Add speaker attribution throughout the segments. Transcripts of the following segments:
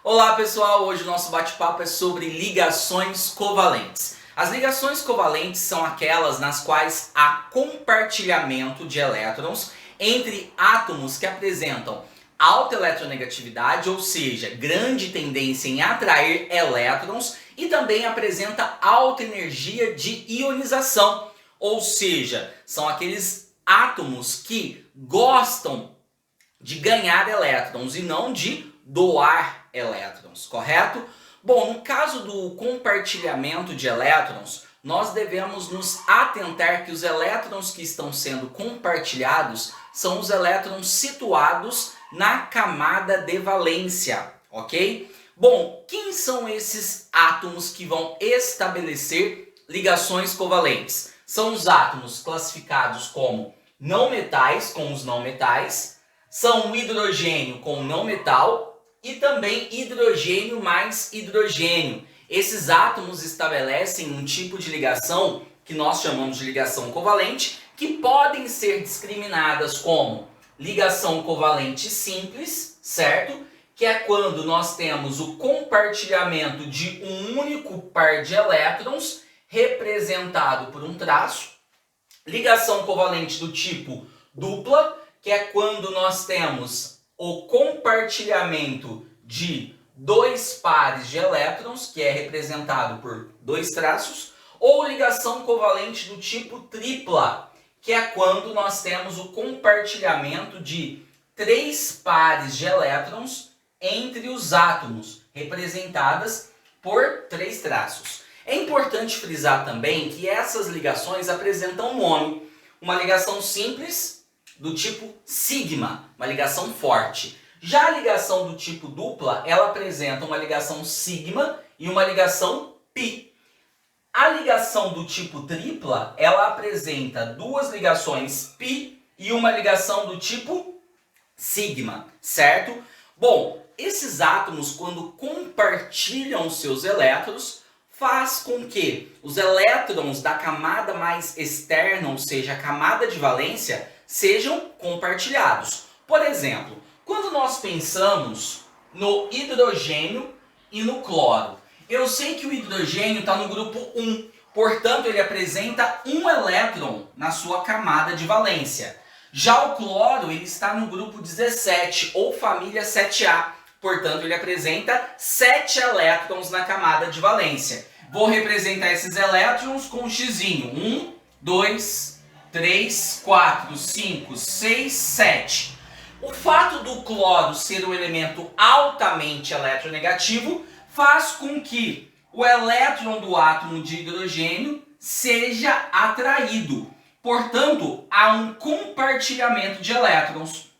Speaker 1: Olá pessoal, hoje o nosso bate-papo é sobre ligações covalentes. As ligações covalentes são aquelas nas quais há compartilhamento de elétrons entre átomos que apresentam alta eletronegatividade, ou seja, grande tendência em atrair elétrons, e também apresenta alta energia de ionização, ou seja, são aqueles átomos que gostam de ganhar elétrons e não de doar elétrons, correto? Bom, no caso do compartilhamento de elétrons, nós devemos nos atentar que os elétrons que estão sendo compartilhados são os elétrons situados na camada de valência, ok? Bom, quem são esses átomos que vão estabelecer ligações covalentes? São os átomos classificados como não metais, com os não metais, são o hidrogênio com não metal e também hidrogênio mais hidrogênio. Esses átomos estabelecem um tipo de ligação que nós chamamos de ligação covalente, que podem ser discriminadas como ligação covalente simples, certo? Que é quando nós temos o compartilhamento de um único par de elétrons representado por um traço. Ligação covalente do tipo dupla, que é quando nós temos o compartilhamento de dois pares de elétrons, que é representado por dois traços, ou ligação covalente do tipo tripla, que é quando nós temos o compartilhamento de três pares de elétrons entre os átomos, representadas por três traços. É importante frisar também que essas ligações apresentam um nome, uma ligação simples do tipo sigma, uma ligação forte. Já a ligação do tipo dupla, ela apresenta uma ligação sigma e uma ligação pi. A ligação do tipo tripla, ela apresenta duas ligações pi e uma ligação do tipo sigma, certo? Bom, esses átomos, quando compartilham seus elétrons, faz com que os elétrons da camada mais externa, ou seja, a camada de valência, sejam compartilhados. Por exemplo, quando nós pensamos no hidrogênio e no cloro, eu sei que o hidrogênio está no grupo 1, portanto ele apresenta um elétron na sua camada de valência. Já o cloro ele está no grupo 17, ou família 7A, portanto ele apresenta 7 elétrons na camada de valência. Vou representar esses elétrons com um xizinho. 1, 2, 3, 4, 5, 6, 7. O fato do cloro ser um elemento altamente eletronegativo faz com que o elétron do átomo de hidrogênio seja atraído. Portanto, há um compartilhamento de elétrons.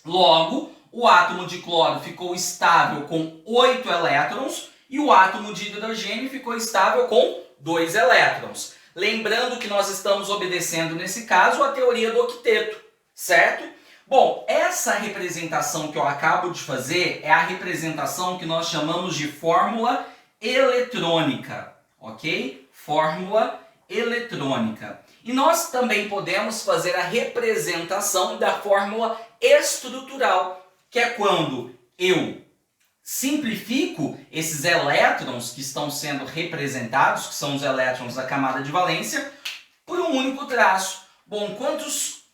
Speaker 1: Logo, o átomo de cloro ficou estável com 8 elétrons e o átomo de hidrogênio ficou estável com 2 elétrons. Lembrando que nós estamos obedecendo, nesse caso, a teoria do octeto, certo? Bom, essa representação que eu acabo de fazer é a representação que nós chamamos de fórmula eletrônica, ok? Fórmula eletrônica. E nós também podemos fazer a representação da fórmula estrutural, que é quando eu simplifico esses elétrons que estão sendo representados, que são os elétrons da camada de valência, por um único traço. Bom, quantos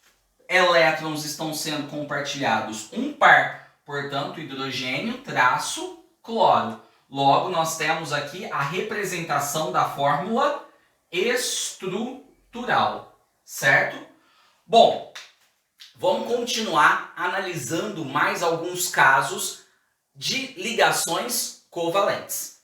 Speaker 1: elétrons estão sendo compartilhados? Um par, portanto, hidrogênio traço cloro. Logo, nós temos aqui a representação da fórmula estrutural, certo? Bom, vamos continuar analisando mais alguns casos de ligações covalentes.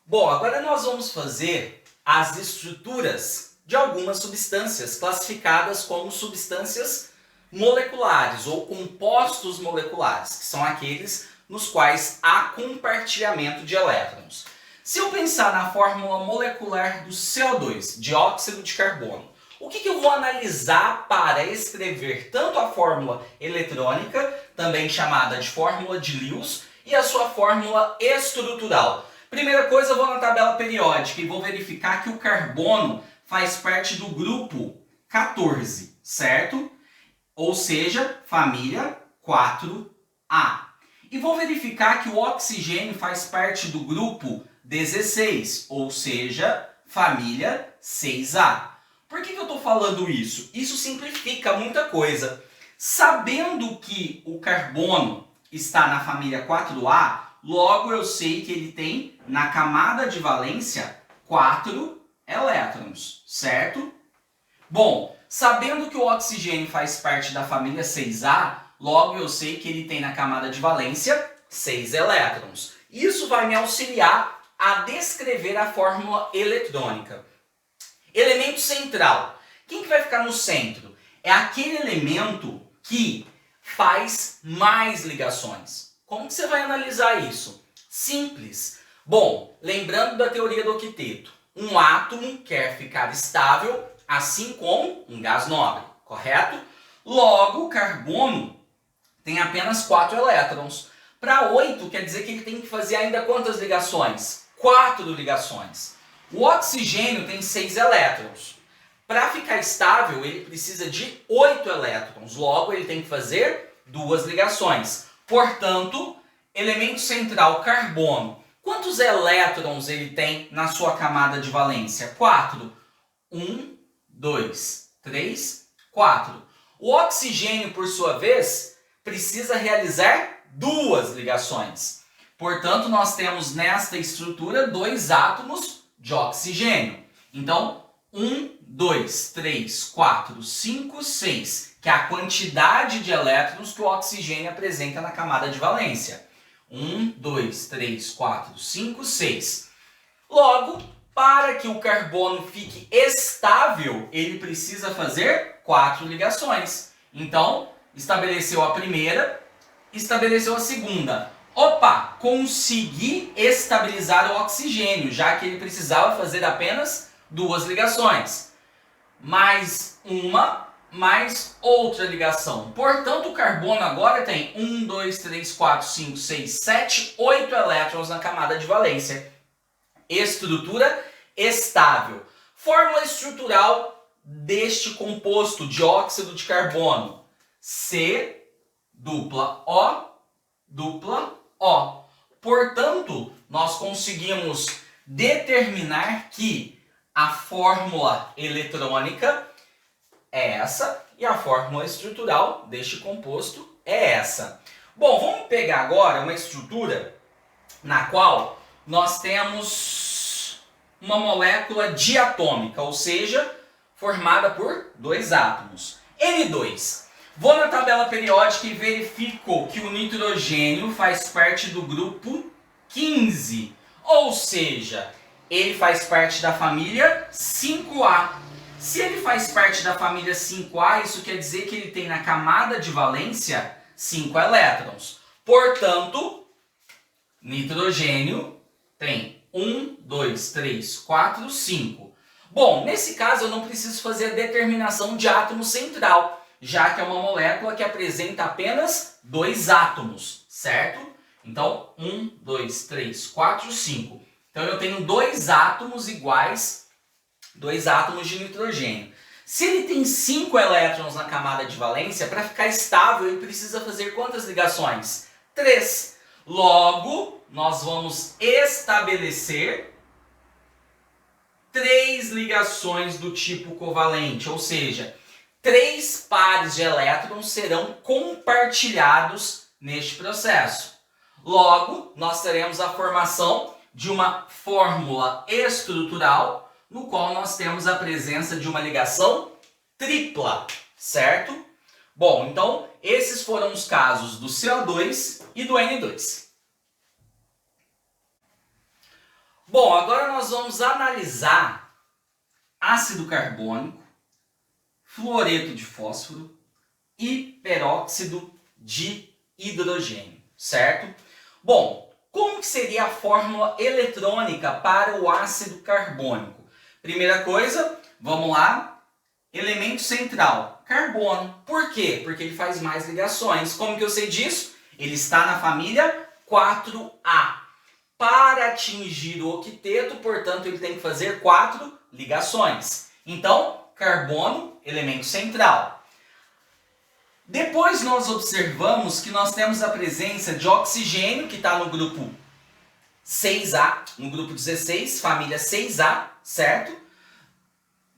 Speaker 1: Bom, agora nós vamos fazer as estruturas de algumas substâncias classificadas como substâncias moleculares ou compostos moleculares, que são aqueles nos quais há compartilhamento de elétrons. Se eu pensar na fórmula molecular do CO2, dióxido de carbono, o que eu vou analisar para escrever tanto a fórmula eletrônica, também chamada de fórmula de Lewis, e a sua fórmula estrutural? Primeira coisa, eu vou na tabela periódica e vou verificar que o carbono faz parte do grupo 14, certo? Ou seja, família 4 A. E vou verificar que o oxigênio faz parte do grupo 16, ou seja, família 6A. Por que eu estou falando isso? Isso simplifica muita coisa. Sabendo que o carbono está na família 4A, logo eu sei que ele tem na camada de valência 4 elétrons, certo? Bom, sabendo que o oxigênio faz parte da família 6A, logo eu sei que ele tem na camada de valência 6 elétrons. Isso vai me auxiliar a descrever a fórmula eletrônica. Elemento central. Quem que vai ficar no centro? É aquele elemento que faz mais ligações. Como que você vai analisar isso? Simples. Bom, lembrando da teoria do octeto, um átomo quer ficar estável, assim como um gás nobre, correto? Logo, o carbono tem apenas 4 elétrons. Para 8, quer dizer que ele tem que fazer ainda quantas ligações? 4 ligações. O oxigênio tem 6 elétrons. Para ficar estável, ele precisa de 8 elétrons. Logo, ele tem que fazer 2 ligações. Portanto, elemento central, carbono. Quantos elétrons ele tem na sua camada de valência? 4. 1, 2, 3, 4. O oxigênio, por sua vez, precisa realizar 2 ligações. Portanto, nós temos nesta estrutura 2 átomos de oxigênio. Então, 1, 2, 3, 4, 5, 6, que é a quantidade de elétrons que o oxigênio apresenta na camada de valência. 1, 2, 3, 4, 5, 6. Logo, para que o carbono fique estável, ele precisa fazer 4 ligações. Então, estabeleceu a primeira, estabeleceu a segunda. Opa, consegui estabilizar o oxigênio, já que ele precisava fazer apenas 2 ligações. Mais uma, mais outra ligação. Portanto, o carbono agora tem 1, 2, 3, 4, 5, 6, 7, 8 elétrons na camada de valência. Estrutura estável. Fórmula estrutural deste composto, dióxido de carbono. C, dupla O. Portanto, nós conseguimos determinar que a fórmula eletrônica é essa e a fórmula estrutural deste composto é essa. Bom, vamos pegar agora uma estrutura na qual nós temos uma molécula diatômica, ou seja, formada por 2 átomos. N2. Vou na tabela periódica e verifico que o nitrogênio faz parte do grupo 15, ou seja, ele faz parte da família 5A. Se ele faz parte da família 5A, isso quer dizer que ele tem na camada de valência 5 elétrons. Portanto, nitrogênio tem 1, 2, 3, 4, 5. Bom, nesse caso eu não preciso fazer a determinação de átomo central, já que é uma molécula que apresenta apenas 2 átomos, certo? Então, 1, 2, 3, 4, 5. Então eu tenho 2 átomos iguais, 2 átomos de nitrogênio. Se ele tem 5 elétrons na camada de valência, para ficar estável ele precisa fazer quantas ligações? 3. Logo, nós vamos estabelecer 3 ligações do tipo covalente, ou seja, 3 pares de elétrons serão compartilhados neste processo. Logo, nós teremos a formação de uma fórmula estrutural, no qual nós temos a presença de uma ligação tripla, certo? Bom, então, esses foram os casos do CO2 e do N2. Bom, agora nós vamos analisar ácido carbônico, fluoreto de fósforo e peróxido de hidrogênio, certo? Bom, como que seria a fórmula eletrônica para o ácido carbônico? Primeira coisa, vamos lá, elemento central, carbono. Por quê? Porque ele faz mais ligações. Como que eu sei disso? Ele está na família 4A. Para atingir o octeto, portanto, ele tem que fazer 4 ligações. Então, carbono, elemento central. Depois nós observamos que nós temos a presença de oxigênio, que está no grupo 6A, no grupo 16, família 6A, certo?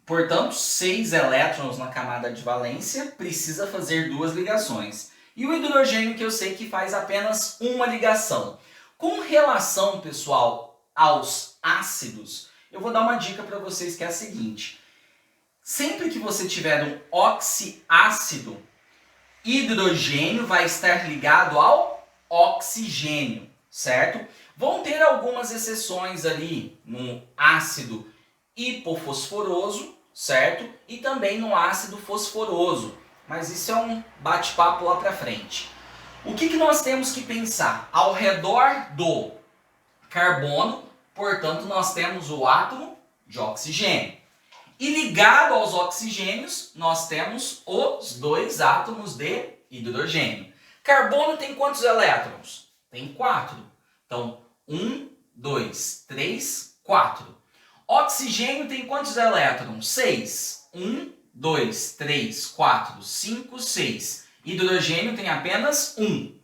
Speaker 1: Portanto, 6 elétrons na camada de valência, precisa fazer 2 ligações. E o hidrogênio, que eu sei que faz apenas uma ligação. Com relação, pessoal, aos ácidos, eu vou dar uma dica para vocês que é a seguinte. Sempre que você tiver um oxiácido, hidrogênio vai estar ligado ao oxigênio, certo? Vão ter algumas exceções ali no ácido hipofosforoso, certo? E também no ácido fosforoso, mas isso é um bate-papo lá para frente. O que nós temos que pensar? Ao redor do carbono, portanto, nós temos o átomo de oxigênio. E ligado aos oxigênios, nós temos os 2 átomos de hidrogênio. Carbono tem quantos elétrons? Tem 4. Então, 1, 2, 3, 4. Oxigênio tem quantos elétrons? 6. 1, 2, 3, 4, 5, 6. Hidrogênio tem apenas 1.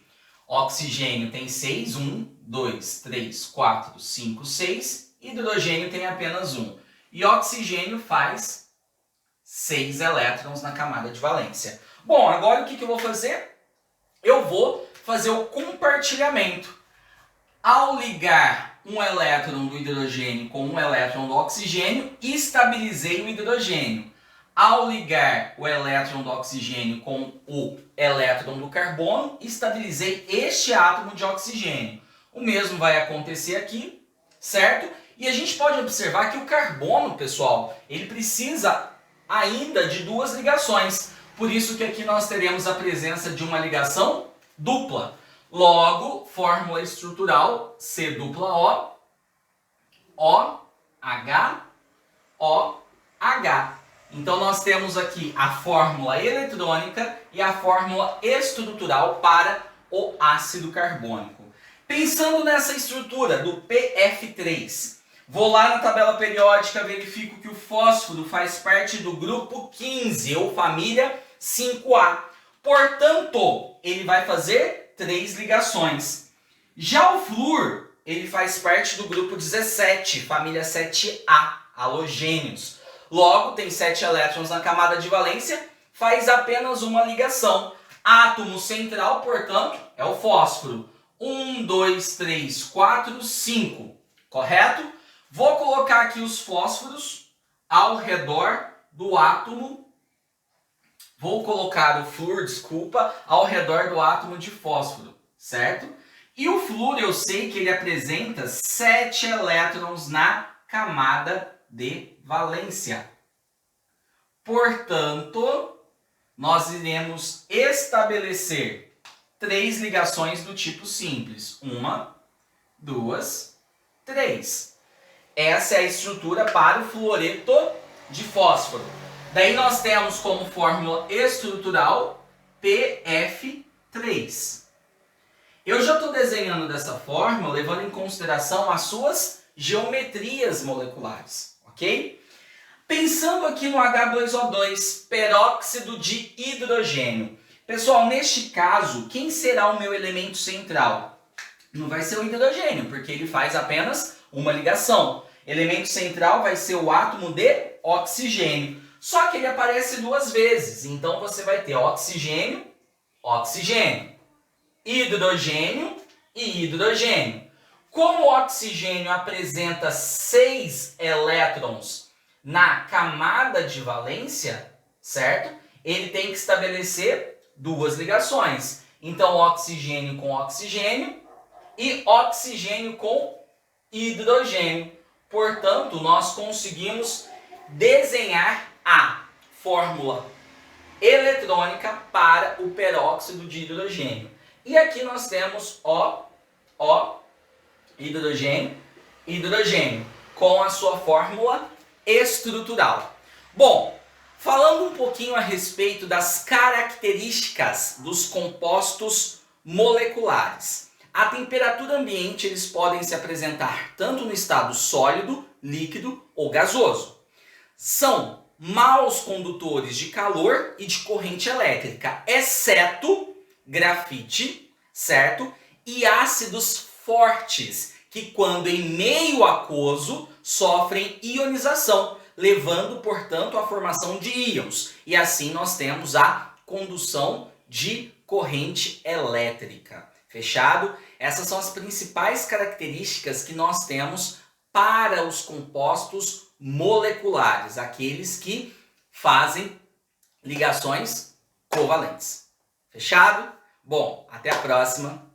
Speaker 1: Oxigênio tem 6. 1, 2, 3, 4, 5, 6. Hidrogênio tem apenas 1. E oxigênio faz 6 elétrons na camada de valência. Bom, agora o que eu vou fazer? Eu vou fazer o compartilhamento. Ao ligar um elétron do hidrogênio com um elétron do oxigênio, estabilizei o hidrogênio. Ao ligar o elétron do oxigênio com o elétron do carbono, estabilizei este átomo de oxigênio. O mesmo vai acontecer aqui, certo? E a gente pode observar que o carbono, pessoal, ele precisa ainda de 2 ligações. Por isso que aqui nós teremos a presença de uma ligação dupla. Logo, fórmula estrutural C dupla O, OH, OH. Então nós temos aqui a fórmula eletrônica e a fórmula estrutural para o ácido carbônico. Pensando nessa estrutura do PF3, vou lá na tabela periódica, verifico que o fósforo faz parte do grupo 15, ou família 5A. Portanto, ele vai fazer 3 ligações. Já o flúor, ele faz parte do grupo 17, família 7A, halogênios. Logo, tem 7 elétrons na camada de valência, faz apenas uma ligação. Átomo central, portanto, é o fósforo. 1, 2, 3, 4, 5. Correto? Vou colocar aqui os fósforos ao redor do átomo. Vou colocar o flúor, ao redor do átomo de fósforo, certo? E o flúor, eu sei que ele apresenta 7 elétrons na camada de valência. Portanto, nós iremos estabelecer 3 ligações do tipo simples. 1, 2, 3. Essa é a estrutura para o fluoreto de fósforo. Daí nós temos como fórmula estrutural PF3. Eu já estou desenhando dessa forma, levando em consideração as suas geometrias moleculares, ok? Pensando aqui no H2O2, peróxido de hidrogênio. Pessoal, neste caso, quem será o meu elemento central? Não vai ser o hidrogênio, porque ele faz apenas uma ligação. Elemento central vai ser o átomo de oxigênio. Só que ele aparece 2 vezes. Então você vai ter oxigênio, oxigênio, hidrogênio e hidrogênio. Como o oxigênio apresenta 6 elétrons na camada de valência, certo? Ele tem que estabelecer 2 ligações. Então, oxigênio com oxigênio e oxigênio com hidrogênio. Portanto, nós conseguimos desenhar a fórmula eletrônica para o peróxido de hidrogênio. E aqui nós temos hidrogênio, hidrogênio, com a sua fórmula estrutural. Bom, falando um pouquinho a respeito das características dos compostos moleculares. A temperatura ambiente eles podem se apresentar tanto no estado sólido, líquido ou gasoso. São maus condutores de calor e de corrente elétrica, exceto grafite, certo? E ácidos fortes, que quando em meio aquoso sofrem ionização, levando, portanto, à formação de íons. E assim nós temos a condução de corrente elétrica. Fechado? Essas são as principais características que nós temos para os compostos moleculares, aqueles que fazem ligações covalentes. Fechado? Bom, até a próxima.